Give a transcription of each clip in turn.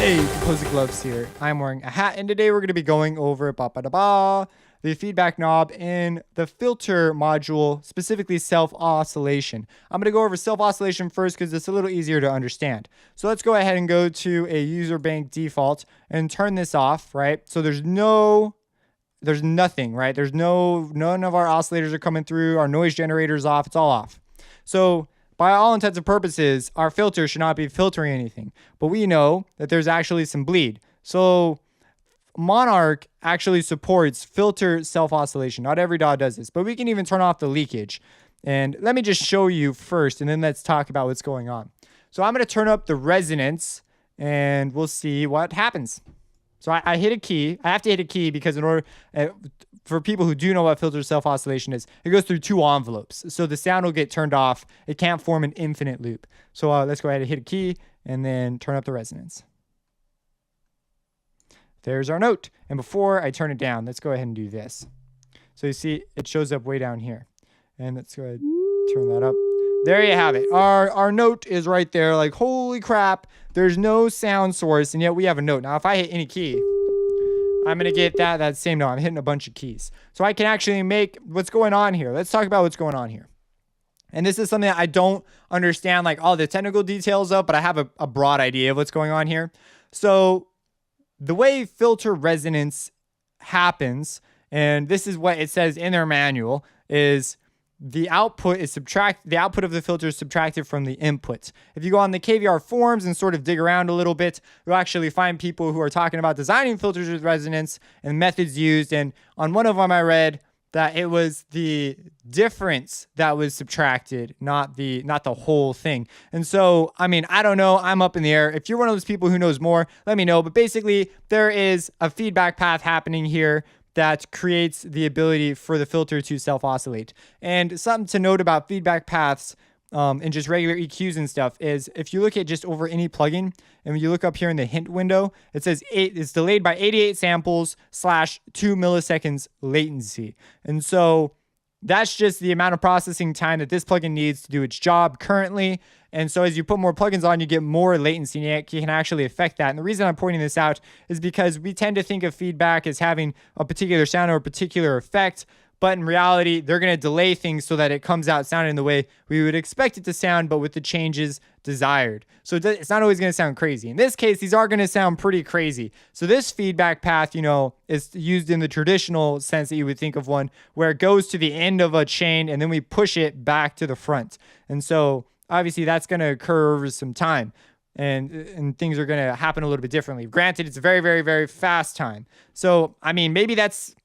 Hey, Composite Gloves here. I'm wearing a hat, and today we're going to be going over the feedback knob in the filter module, specifically self oscillation. I'm going to go over self oscillation first because it's a little easier to understand. So let's go ahead and go to a user bank default and turn this off, right? So there's nothing, right? None of our oscillators are coming through. Our noise generator is off. It's all off. So by all intents and purposes, our filter should not be filtering anything. But we know that there's actually some bleed. So Monark actually supports filter self oscillation. Not every DAW does this, but we can even turn off the leakage. And let me just show you first, and then let's talk about what's going on. So I'm going to turn up the resonance, and we'll see what happens. So I hit a key. I have to hit a key because in order, for people who do know what filter self oscillation is, it goes through two envelopes. So the sound will get turned off. It can't form an infinite loop. So let's go ahead and hit a key and then turn up the resonance. There's our note. And before I turn it down, let's go ahead and do this. So you see it shows up way down here. And let's go ahead and turn that up. There you have it. Our note is right there. Like, holy crap, there's no sound source, and yet we have a note. Now, if I hit any key, I'm going to get that same note. I'm hitting a bunch of keys. So I can actually make what's going on here. Let's talk about what's going on here. And this is something that I don't understand like all the technical details of, but I have a broad idea of what's going on here. So the way filter resonance happens, and this is what it says in their manual, is the output of the filter is subtracted from the input. If you go on the KVR forums and sort of dig around a little bit, you'll actually find people who are talking about designing filters with resonance and methods used. And on one of them, I read that it was the difference that was subtracted, not the whole thing. And so, I mean, I don't know. I'm up in the air. If you're one of those people who knows more, let me know. But basically, there is a feedback path happening here that creates the ability for the filter to self-oscillate. And something to note about feedback paths and just regular EQs and stuff is if you look at just over any plugin, and when you look up here in the hint window, it says it's delayed by 88 samples / 2 milliseconds latency. And so that's just the amount of processing time that this plugin needs to do its job currently. And so as you put more plugins on, you get more latency, and you can actually affect that. And the reason I'm pointing this out is because we tend to think of feedback as having a particular sound or a particular effect, but in reality, they're going to delay things so that it comes out sounding the way we would expect it to sound, but with the changes desired. So it's not always going to sound crazy. In this case, these are going to sound pretty crazy. So this feedback path, is used in the traditional sense that you would think of one, where it goes to the end of a chain and then we push it back to the front. And so obviously that's going to occur over some time. And things are going to happen a little bit differently. Granted, it's a very, very, very fast time. So, I mean, maybe that's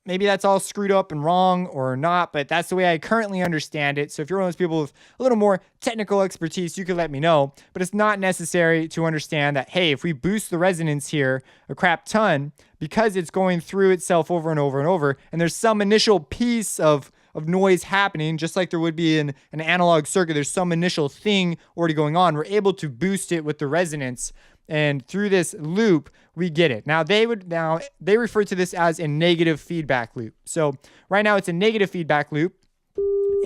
all screwed up and wrong or not, but that's the way I currently understand it. So if you're one of those people with a little more technical expertise, you could let me know. But it's not necessary to understand that, hey, if we boost the resonance here a crap ton, because it's going through itself over and over and over, and there's some initial piece of noise happening, just like there would be in an analog circuit, there's some initial thing already going on. We're able to boost it with the resonance, and through this loop, we get it. Now they refer to this as a negative feedback loop. So right now it's a negative feedback loop,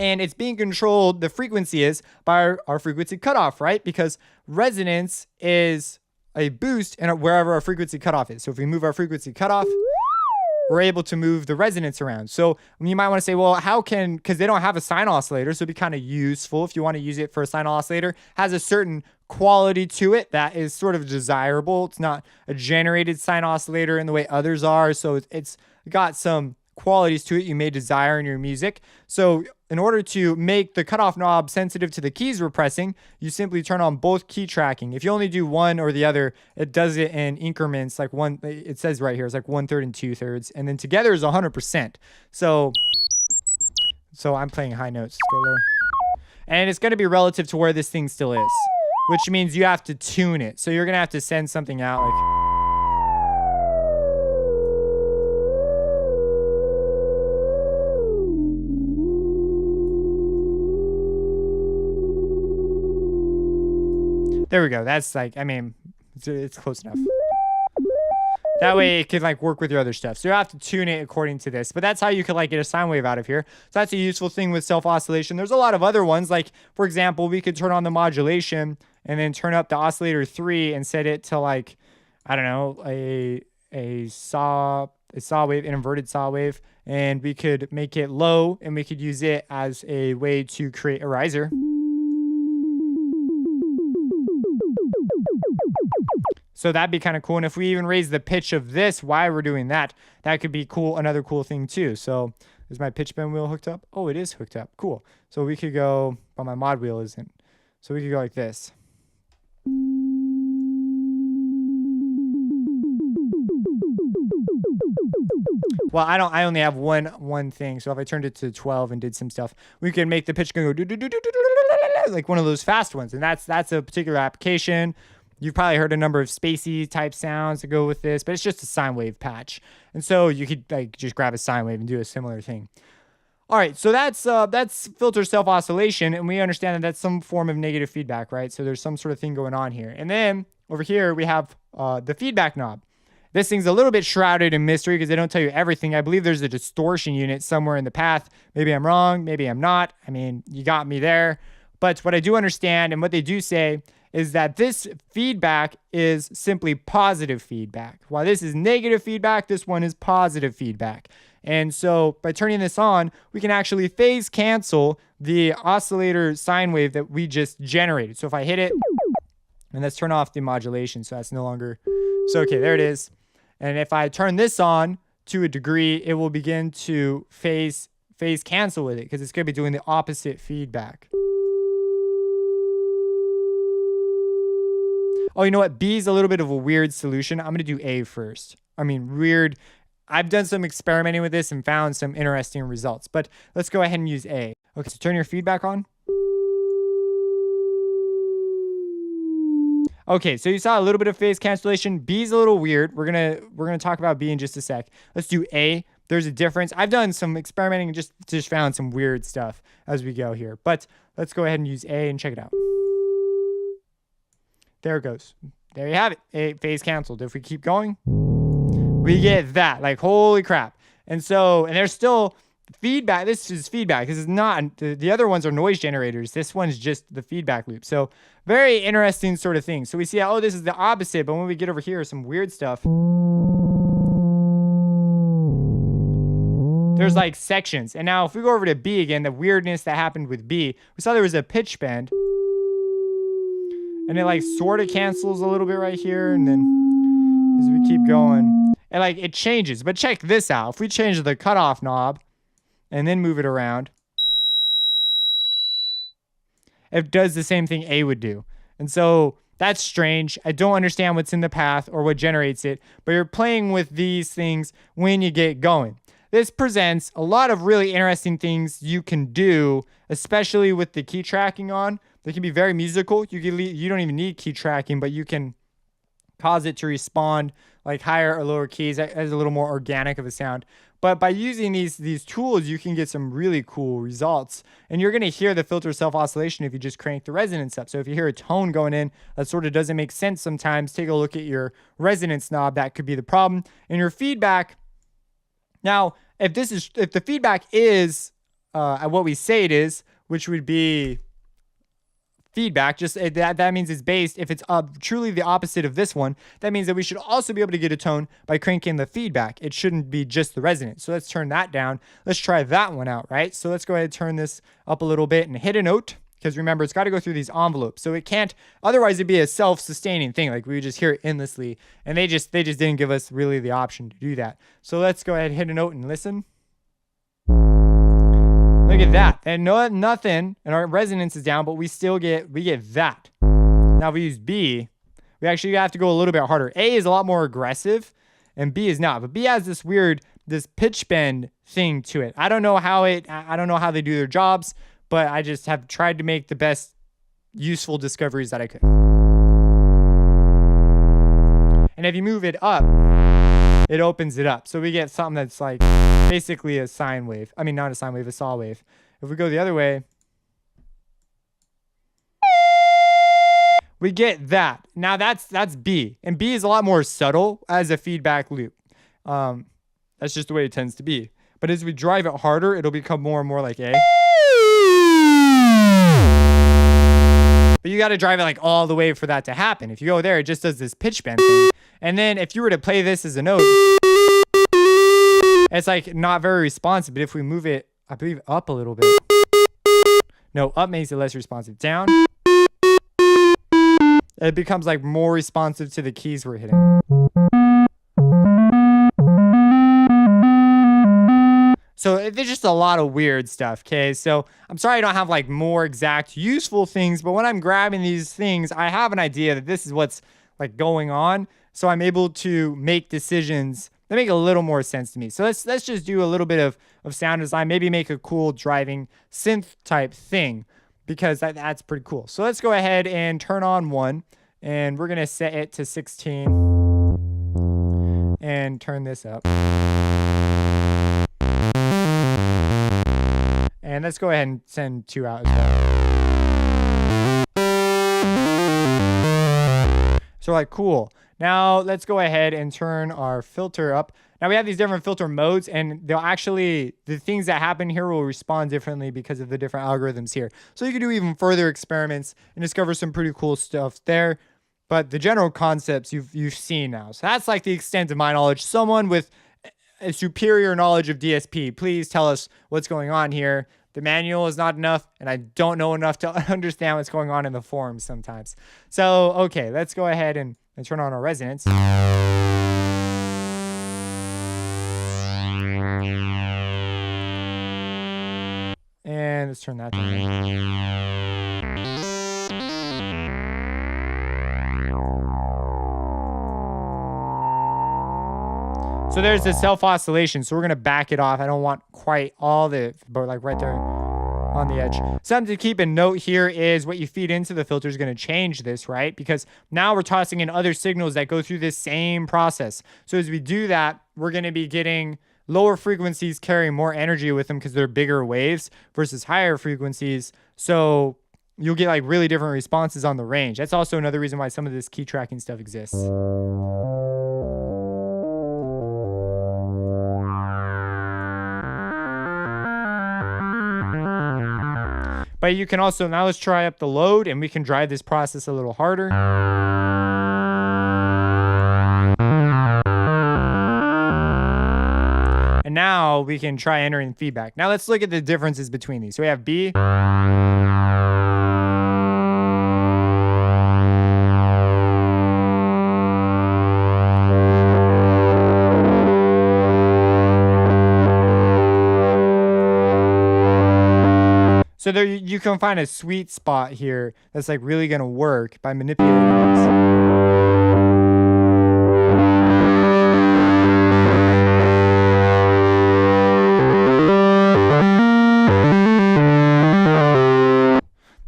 and it's being controlled, the frequency is, by our frequency cutoff, right? Because resonance is a boost and wherever our frequency cutoff is. So if we move our frequency cutoff, we're able to move the resonance around. So you might want to say, well, because they don't have a sine oscillator, so it'd be kind of useful if you want to use it for a sine oscillator. Has a certain quality to it that is sort of desirable. It's not a generated sine oscillator in the way others are. So it's got some qualities to it you may desire in your music. So in order to make the cutoff knob sensitive to the keys we're pressing, you simply turn on both key tracking. If you only do one or the other, it does it in increments, like one, it says right here, it's like 1/3 and 2/3, and then together is 100%. So I'm playing high notes. Let's go lower. And it's going to be relative to where this thing still is, which means you have to tune it. So you're going to have to send something out like, there we go. That's like, I mean, it's close enough. That way it can like work with your other stuff. So you have to tune it according to this. But that's how you could like get a sine wave out of here. So that's a useful thing with self-oscillation. There's a lot of other ones. Like, for example, we could turn on the modulation and then turn up the oscillator 3 and set it to like I don't know, a saw wave, an inverted saw wave, and we could make it low and we could use it as a way to create a riser. So that'd be kind of cool. And if we even raise the pitch of this while we're doing that, that could be cool. Another cool thing too. So is my pitch bend wheel hooked up? Oh, it is hooked up. Cool. So we could go, but my mod wheel isn't. So we could go like this. Well, I only have one thing. So if I turned it to 12 and did some stuff, we could make the pitch go like one of those fast ones. And that's a particular application. You've probably heard a number of spacey type sounds that go with this, but it's just a sine wave patch. And so you could like just grab a sine wave and do a similar thing. All right, so that's filter self oscillation, and we understand that that's some form of negative feedback, right? So there's some sort of thing going on here. And then over here we have the feedback knob. This thing's a little bit shrouded in mystery because they don't tell you everything. I believe there's a distortion unit somewhere in the path. Maybe I'm wrong, maybe I'm not. I mean, you got me there. But what I do understand and what they do say is that this feedback is simply positive feedback. While this is negative feedback, this one is positive feedback. And so by turning this on, we can actually phase cancel the oscillator sine wave that we just generated. So if I hit it, and let's turn off the modulation so that's no longer, so okay, there it is. And if I turn this on to a degree, it will begin to phase cancel with it because it's going to be doing the opposite feedback. Oh, you know what? B is a little bit of a weird solution. I'm going to do A first. I mean, weird. I've done some experimenting with this and found some interesting results, but let's go ahead and use A. Okay, so turn your feedback on. Okay, so you saw a little bit of phase cancellation. B is a little weird. We're gonna talk about B in just a sec. Let's do A. There's a difference. I've done some experimenting and just found some weird stuff as we go here. But let's go ahead and use A and check it out. There it goes. There you have it. A phase canceled. If we keep going, we get that. Like, holy crap. And there's still feedback. This is feedback. This is not, the other ones are noise generators. This one's just the feedback loop. So very interesting sort of thing. So we see, oh, this is the opposite. But when we get over here, some weird stuff. There's like sections. And now if we go over to B again, the weirdness that happened with B, we saw there was a pitch bend. And it like sort of cancels a little bit right here. And then as we keep going, and like it changes. But check this out. If we change the cutoff knob and then move it around, it does the same thing A would do. And so that's strange. I don't understand what's in the path or what generates it, but you're playing with these things when you get going. This presents a lot of really interesting things you can do, especially with the key tracking on. They can be very musical. You don't even need key tracking, but you can cause it to respond like higher or lower keys as a little more organic of a sound. But by using these tools, you can get some really cool results. And you're going to hear the filter self oscillation if you just crank the resonance up. So if you hear a tone going in that sort of doesn't make sense sometimes, take a look at your resonance knob. That could be the problem. And your feedback. Now, if the feedback is what we say it is, which would be feedback, just that means it's based, if it's truly the opposite of this one, that means that we should also be able to get a tone by cranking the feedback. It shouldn't be just the resonance. So let's turn that down. Let's try that one out, right? So let's go ahead and turn this up a little bit and hit a note, because remember, it's got to go through these envelopes. So it can't, otherwise it'd be a self-sustaining thing. Like we would just hear it endlessly, and they just didn't give us really the option to do that. So let's go ahead and hit a note and listen. Look at that. And nothing, and our resonance is down, but we get that. Now if we use B, we actually have to go a little bit harder. A is a lot more aggressive, and B is not. But B has this pitch bend thing to it. I don't know how they do their jobs, but I just have tried to make the best useful discoveries that I could. And if you move it up, it opens it up. So we get something that's like basically a sine wave. I mean, not a sine wave, a saw wave. If we go the other way, we get that. Now that's B. And B is a lot more subtle as a feedback loop. That's just the way it tends to be. But as we drive it harder, it'll become more and more like A. But you got to drive it like all the way for that to happen. If you go there, it just does this pitch bend thing. And then if you were to play this as a note, it's like not very responsive. But if we move it, I believe, up a little bit. No, up makes it less responsive. Down, it becomes like more responsive to the keys we're hitting. So there's just a lot of weird stuff, okay? So I'm sorry I don't have like more exact useful things, but when I'm grabbing these things, I have an idea that this is what's like going on. So I'm able to make decisions that make a little more sense to me. So let's just do a little bit of sound design, maybe make a cool driving synth type thing, because that's pretty cool. So let's go ahead and turn on one, and we're gonna set it to 16 and turn this up. And let's go ahead and send 2 out as well. So like, cool. Now let's go ahead and turn our filter up. Now we have these different filter modes, and they'll actually, the things that happen here will respond differently because of the different algorithms here. So you can do even further experiments and discover some pretty cool stuff there. But the general concepts you've seen now. So that's like the extent of my knowledge. Someone with a superior knowledge of DSP, please tell us what's going on here. The manual is not enough, and I don't know enough to understand what's going on in the forums sometimes. So, okay, let's go ahead and turn on our resonance. And let's turn that down. So there's the self oscillation. So we're going to back it off. I don't want quite all the, but like right there on the edge. Something to keep in note here is what you feed into the filter is going to change this, right? Because now we're tossing in other signals that go through this same process. So as we do that, we're going to be getting lower frequencies carrying more energy with them because they're bigger waves versus higher frequencies. So you'll get like really different responses on the range. That's also another reason why some of this key tracking stuff exists. But you can also, now let's try up the load, and we can drive this process a little harder. And now we can try entering feedback. Now let's look at the differences between these. So we have B. So there you can find a sweet spot here that's like really going to work by manipulating this.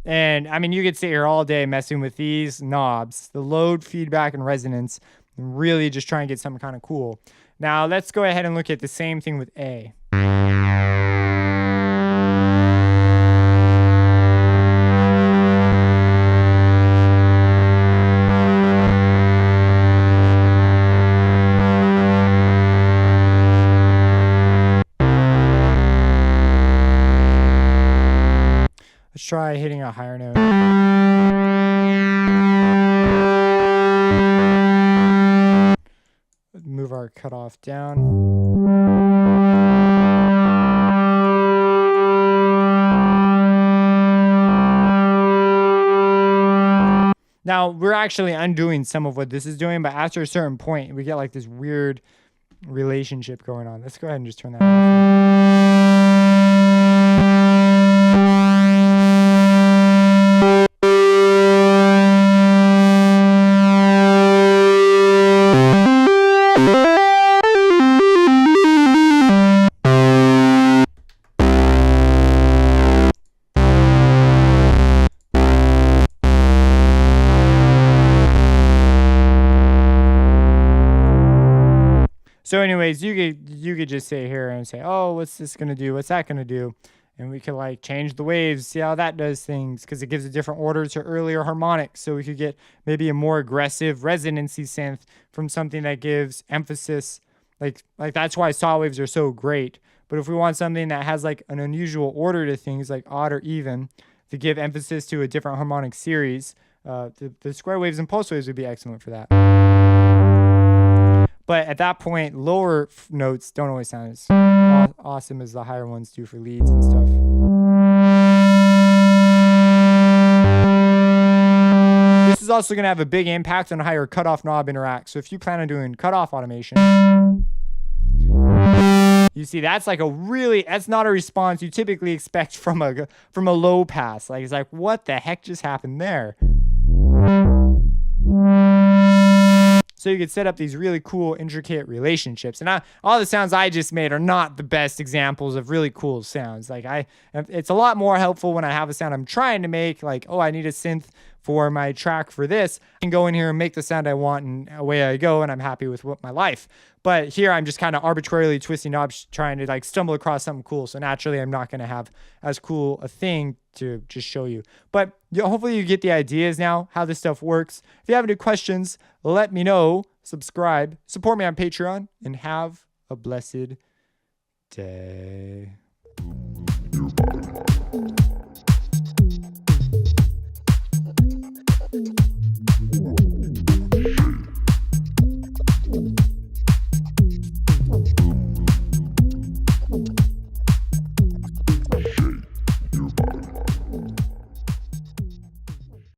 And I mean, you could sit here all day messing with these knobs, the load, feedback, and resonance, and really just try and get something kind of cool. Now let's go ahead and look at the same thing with A. Let's try hitting a higher note. Move our cutoff down. Now, we're actually undoing some of what this is doing, but after a certain point, we get like this weird relationship going on. Let's go ahead and just turn that off. So anyways, you could just sit here and say, oh, what's this going to do? What's that going to do? And we could like change the waves, see how that does things, because it gives a different order to earlier harmonics. So we could get maybe a more aggressive resonancy synth from something that gives emphasis. Like that's why saw waves are so great. But if we want something that has like an unusual order to things like odd or even, to give emphasis to a different harmonic series, the square waves and pulse waves would be excellent for that. But at that point, lower notes don't always sound as awesome as the higher ones do for leads and stuff. This is also going to have a big impact on how your cutoff knob interacts. So if you plan on doing cutoff automation, you see that's like that's not a response you typically expect from a low pass. Like, it's like, what the heck just happened there? So you could set up these really cool, intricate relationships. And all the sounds I just made are not the best examples of really cool sounds. Like, it's a lot more helpful when I have a sound I'm trying to make, like, oh, I need a synth for my track for this. I can go in here and make the sound I want, and away I go, and I'm happy with my life. But here I'm just kind of arbitrarily twisting knobs, trying to like stumble across something cool. So naturally I'm not going to have as cool a thing to just show you. But hopefully you get the ideas now, how this stuff works. If you have any questions, let me know. Subscribe, support me on Patreon, and have a blessed day.